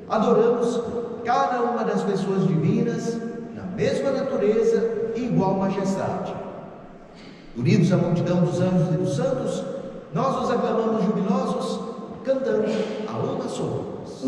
adoramos cada uma das pessoas divinas na mesma natureza e igual majestade. Unidos à multidão dos anjos e dos santos, nós os aclamamos jubilosos, cantando a uma só voz.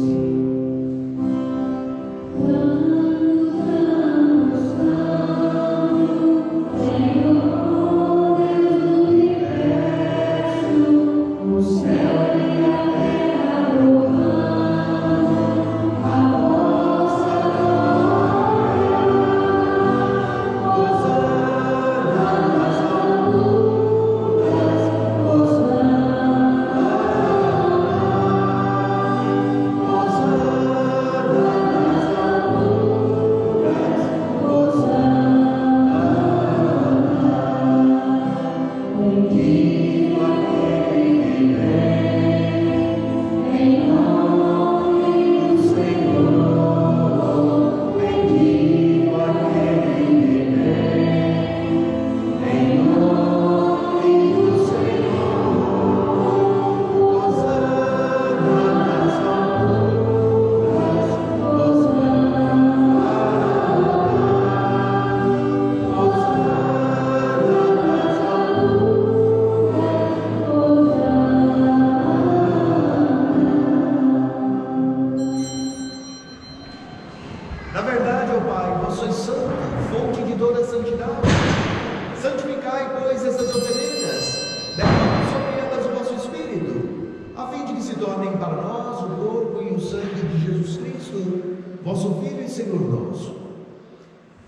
tornem para nós o corpo e o sangue de Jesus Cristo, vosso Filho e Senhor nosso.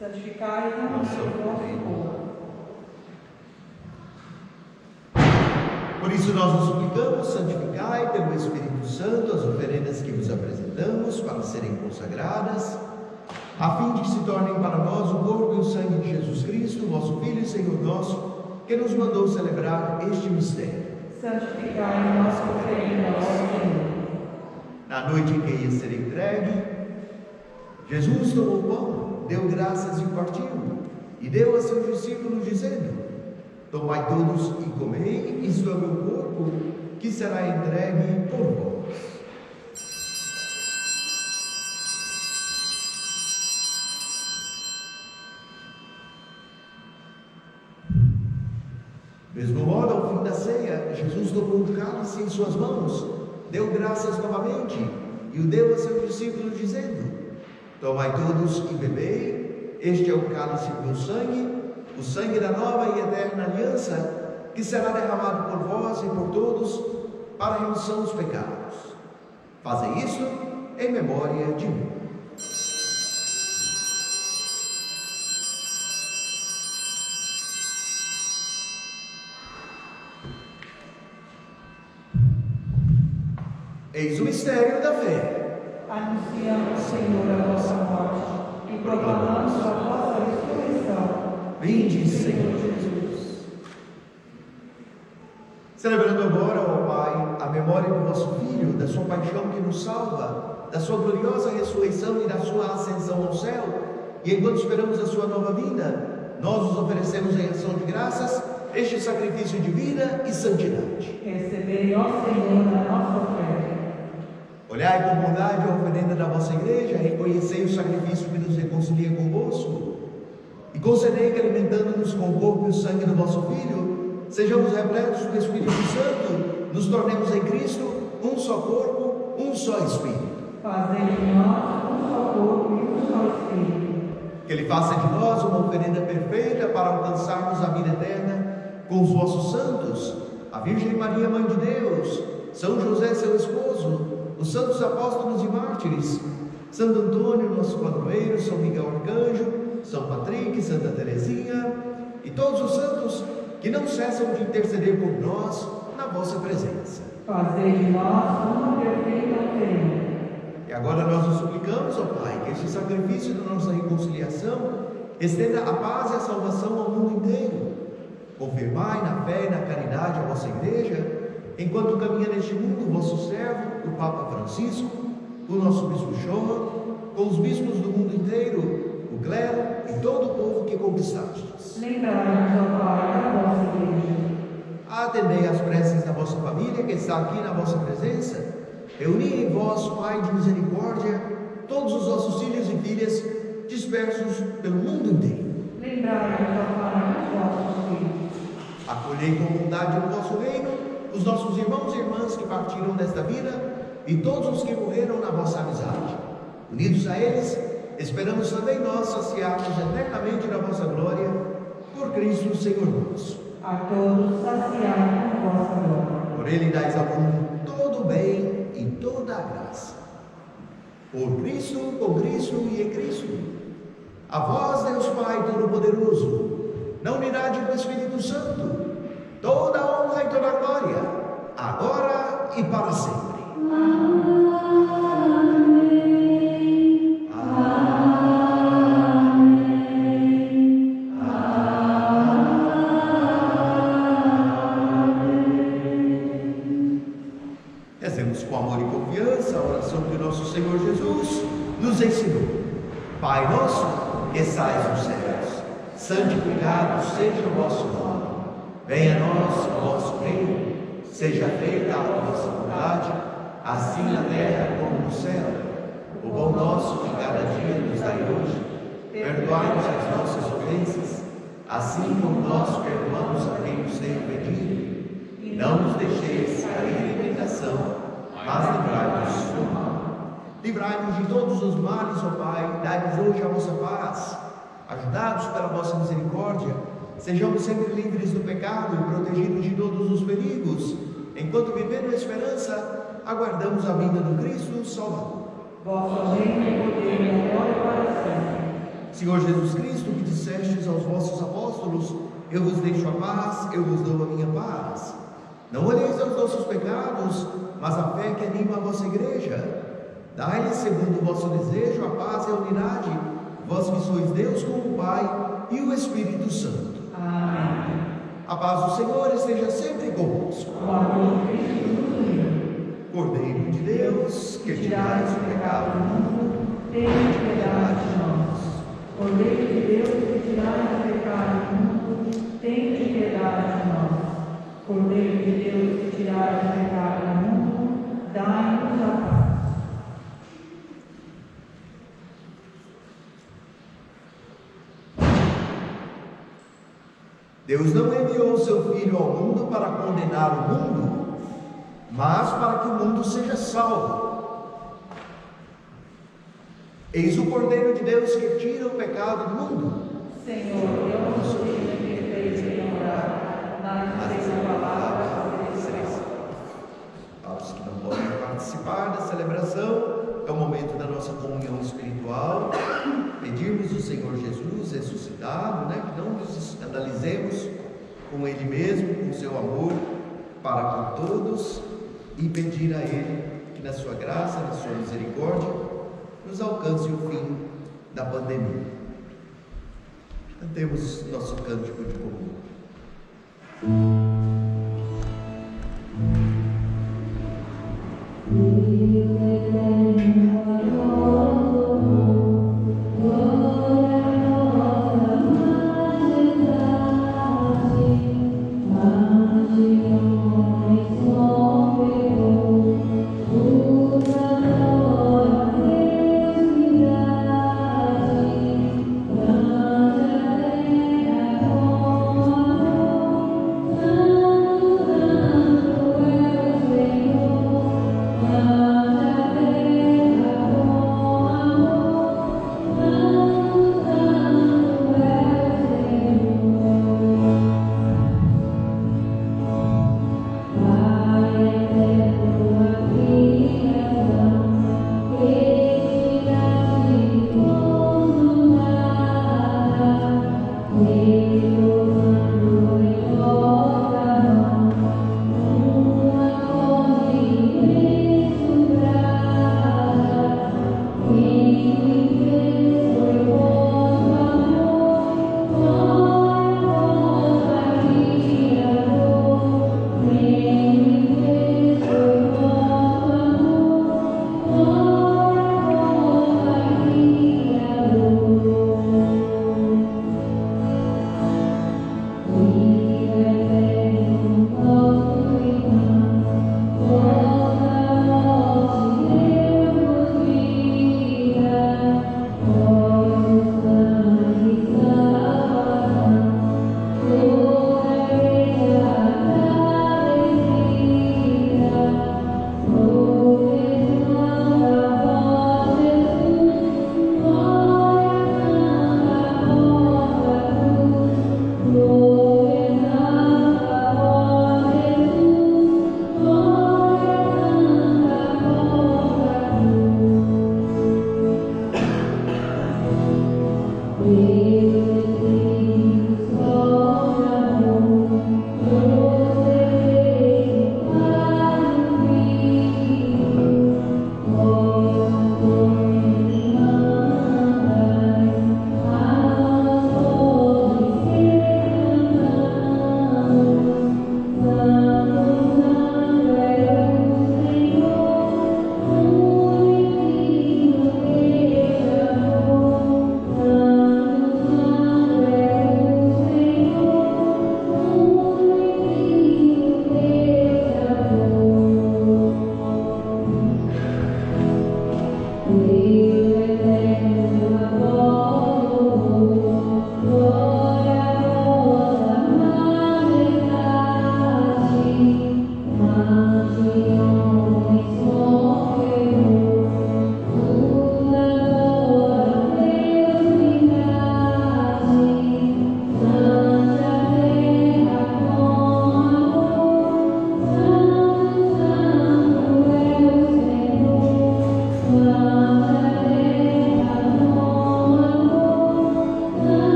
Santificai-nos o vosso corpo. Por isso nós vos suplicamos, santificai pelo Espírito Santo as oferendas que vos apresentamos para serem consagradas, a fim de que se tornem para nós o corpo e o sangue de Jesus Cristo, vosso Filho e Senhor nosso, que nos mandou celebrar este mistério. Santificai nossa oferenda ao Senhor. Na noite em que ia ser entregue, Jesus tomou o pão, deu graças e partiu, e deu a seus discípulos, dizendo: tomai todos e comei, isto é o meu corpo, que será entregue por vós. Mesmo modo, ao fim da ceia, Jesus tomou um cálice em suas mãos, deu graças novamente, e o deu a seus discípulos, dizendo: tomai todos e bebei, este é o cálice do meu sangue, o sangue da nova e eterna aliança, que será derramado por vós e por todos, para a remissão dos pecados. Fazei isso em memória de mim. Eis o mistério da fé. Anunciamos, Senhor, a vossa morte e proclamamos a vossa ressurreição. Vinde, Senhor Jesus. Celebrando agora, ó Pai, a memória do vosso Filho, da sua paixão que nos salva, da sua gloriosa ressurreição e da sua ascensão ao céu, e enquanto esperamos a sua nova vinda, nós os oferecemos em ação de graças este sacrifício de vida e santidade. Recebei, ó Senhor, a nossa oferta. Olhai com bondade a oferenda da vossa igreja, reconhecei o sacrifício que nos reconcilia convosco, e concedei que, alimentando-nos com o corpo e o sangue do vosso Filho, sejamos repletos do Espírito Santo, nos tornemos em Cristo um só corpo, um só Espírito. Fazei de nós um só corpo e um só Espírito. Que Ele faça de nós uma oferenda perfeita para alcançarmos a vida eterna com os vossos santos, a Virgem Maria, Mãe de Deus, São José, seu esposo, os santos apóstolos e mártires, Santo Antônio, nosso padroeiro, São Miguel Arcanjo, São Patrick, Santa Teresinha e todos os santos que não cessam de interceder por nós na vossa presença. Fazei de nós uma perfeita oferenda. E agora nós nos suplicamos, ó Pai, que este sacrifício da nossa reconciliação estenda a paz e a salvação ao mundo inteiro. Confirmai na fé e na caridade a vossa igreja, enquanto caminha neste mundo o vosso servo, o Papa Francisco, o nosso bispo Shoa, com os bispos do mundo inteiro, o clero e todo o povo que conquistastes. Lembrai-nos, ó Pai, da vossa igreja. Atendei às preces da vossa família que está aqui na vossa presença. Reuni em vós, Pai de misericórdia, todos os vossos filhos e filhas dispersos pelo mundo inteiro. Lembrai-nos, ó Pai, dos vossos filhos. Acolhei com bondade no vosso reino os nossos irmãos e irmãs que partiram desta vida e todos os que morreram na vossa amizade. Unidos a eles, esperamos também nós saciar-nos eternamente na vossa glória, por Cristo Senhor nosso. A todos saciai com vossa glória. Por Ele dais ao mundo todo o bem e toda a graça. Por Cristo, com Cristo e em Cristo. A vós, Deus Pai Todo-Poderoso, na unidade do Espírito Santo, toda a honra e toda a glória, agora e para sempre. Rezemos com amor e confiança a oração que nosso Senhor Jesus nos ensinou. Pai nosso, que estais nos céus, santificado seja o vosso nome. Venha a nós o vosso reino, seja feita a vossa vontade, assim na terra como no céu. O pão nosso de cada dia nos dai hoje. Perdoai-nos as nossas ofensas, assim como nós perdoamos a quem nos tem ofendido. E não nos deixeis cair em tentação, mas livrai-nos do mal. Livrai-nos de todos os males, ó Pai, dai-nos hoje a vossa paz. Ajudados pela vossa misericórdia, sejamos sempre livres do pecado e protegidos de todos os perigos, enquanto vivendo a esperança, aguardamos a vinda do Cristo Salvador. Vosso reino, poder e glória para sempre. Senhor Jesus Cristo, que dissestes aos vossos apóstolos: eu vos deixo a paz, eu vos dou a minha paz. Não olheis aos nossos pecados, mas a fé que anima a vossa igreja. Dai-lhe, segundo o vosso desejo, a paz e a unidade, vós que sois Deus com o Pai e o Espírito Santo. Amém. A paz do Senhor esteja sempre convosco. O amor de Cristo nos une. Cordeiro de Deus, que tirais o pecado do mundo, Tenha piedade de nós. Cordeiro de Deus, que tirais o pecado do mundo, tenha piedade de nós. Cordeiro de Deus, que tirais o pecado do mundo, dai-nos a paz. Deus não enviou o seu Filho ao mundo para condenar o mundo, mas para que o mundo seja salvo. Eis o Cordeiro de Deus que tira o pecado do mundo. Senhor, eu não sou digno de perfeito em orar, mas a palavra obedecerei. Aos que não podem participar da celebração, é o momento da nossa comunhão espiritual. Pedirmos ao Senhor Jesus ressuscitado, que não nos escandalizemos com Ele mesmo, com o seu amor para com todos, e pedir a Ele que na sua graça, na sua misericórdia, nos alcance o fim da pandemia. Cantemos nosso cântico de comunhão. Oh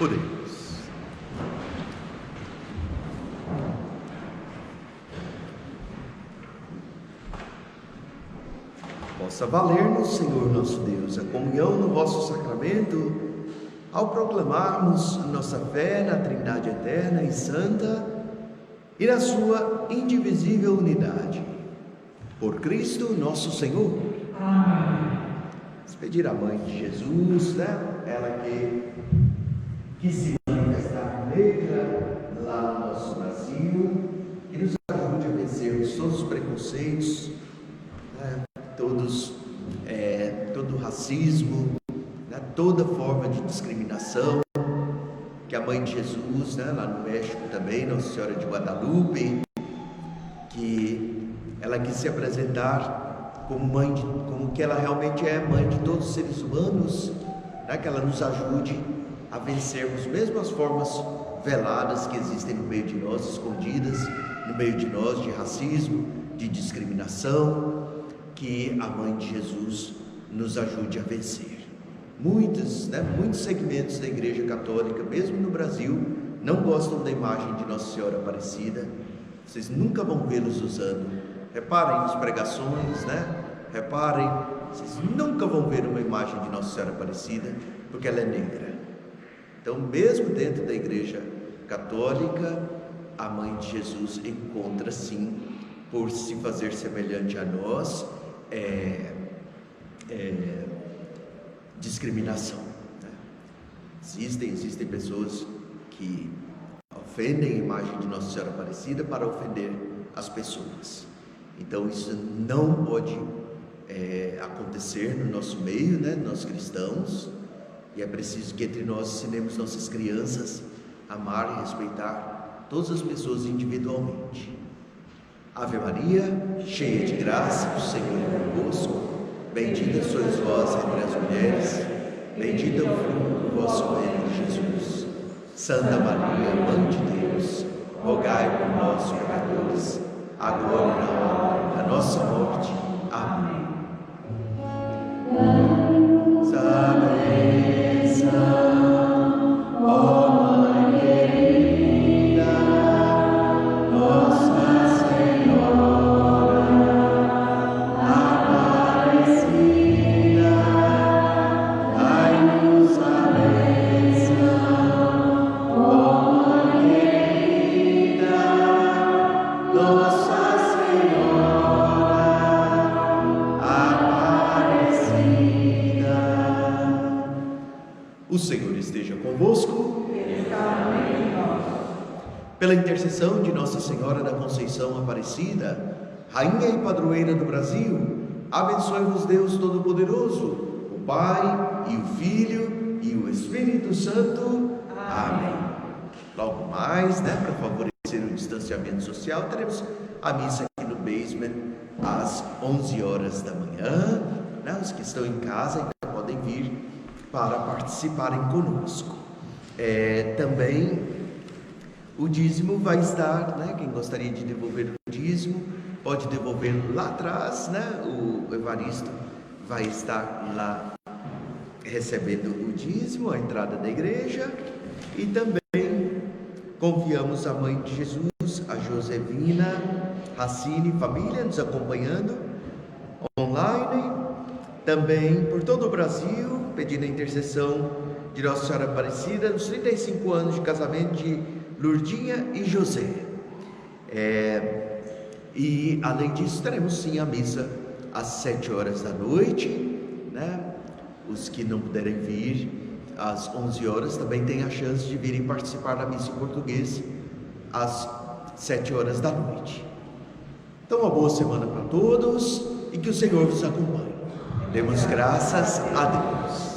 Oremos. Possa valer-nos, Senhor nosso Deus, a comunhão no vosso sacramento, ao proclamarmos nossa fé na Trindade eterna e santa e na sua indivisível unidade. Por Cristo nosso Senhor. Amém. Vamos pedir à Mãe de Jesus, né? Ela que se manifestar negra lá no nosso Brasil, que nos ajude a vencermos todos os preconceitos, né? Todo o racismo, né? Toda forma de discriminação. Que a Mãe de Jesus, né? Lá no México também, Nossa Senhora de Guadalupe, que ela quis se apresentar como que ela realmente é, mãe de todos os seres humanos, né? Que ela nos ajude a vencermos mesmo as formas veladas que existem no meio de nós, escondidas no meio de nós, de racismo, de discriminação, que a Mãe de Jesus nos ajude a vencer. Muitos segmentos da Igreja Católica, mesmo no Brasil, não gostam da imagem de Nossa Senhora Aparecida. Vocês nunca vão vê-los usando. Reparem nas pregações, né? Reparem, vocês nunca vão ver uma imagem de Nossa Senhora Aparecida, porque ela é negra. Então, mesmo dentro da Igreja Católica, a Mãe de Jesus encontra, sim, por se fazer semelhante a nós, discriminação, né? Existem pessoas que ofendem a imagem de Nossa Senhora Aparecida para ofender as pessoas. Então isso não pode acontecer no nosso meio, né? Nós cristãos, e é preciso que entre nós ensinemos nossas crianças a amar e respeitar todas as pessoas individualmente. Ave Maria, cheia de graça, o Senhor é convosco. Bendita sois vós entre as mulheres, bendito é o fruto do vosso ventre, Jesus. Santa Maria, Mãe de Deus, rogai por nós, pecadores, agora e na hora da nossa morte. Amém. O Senhor esteja convosco. Pela intercessão de Nossa Senhora da Conceição Aparecida, Rainha e Padroeira do Brasil, abençoe-vos Deus Todo-Poderoso, o Pai e o Filho e o Espírito Santo. Amém. Logo mais, né, para favorecer o distanciamento social, teremos a missa aqui no basement às 11 horas da manhã. Né? Os que estão em casa ainda podem vir para participarem conosco. Também o dízimo vai estar, né? Quem gostaria de devolver o dízimo pode devolver lá atrás, né? O Evaristo vai estar lá recebendo o dízimo, a entrada da igreja. E também confiamos a Mãe de Jesus, a Josefina Racine, família, nos acompanhando online, também por todo o Brasil, pedindo a intercessão de Nossa Senhora Aparecida nos 35 anos de casamento de Lurdinha e José. E além disso, teremos sim a missa às 7 horas da noite, né? Os que não puderem vir às 11 horas também têm a chance de virem participar da missa em português às 7 horas da noite. Então, uma boa semana para todos e que o Senhor vos acompanhe. Demos graças a Deus.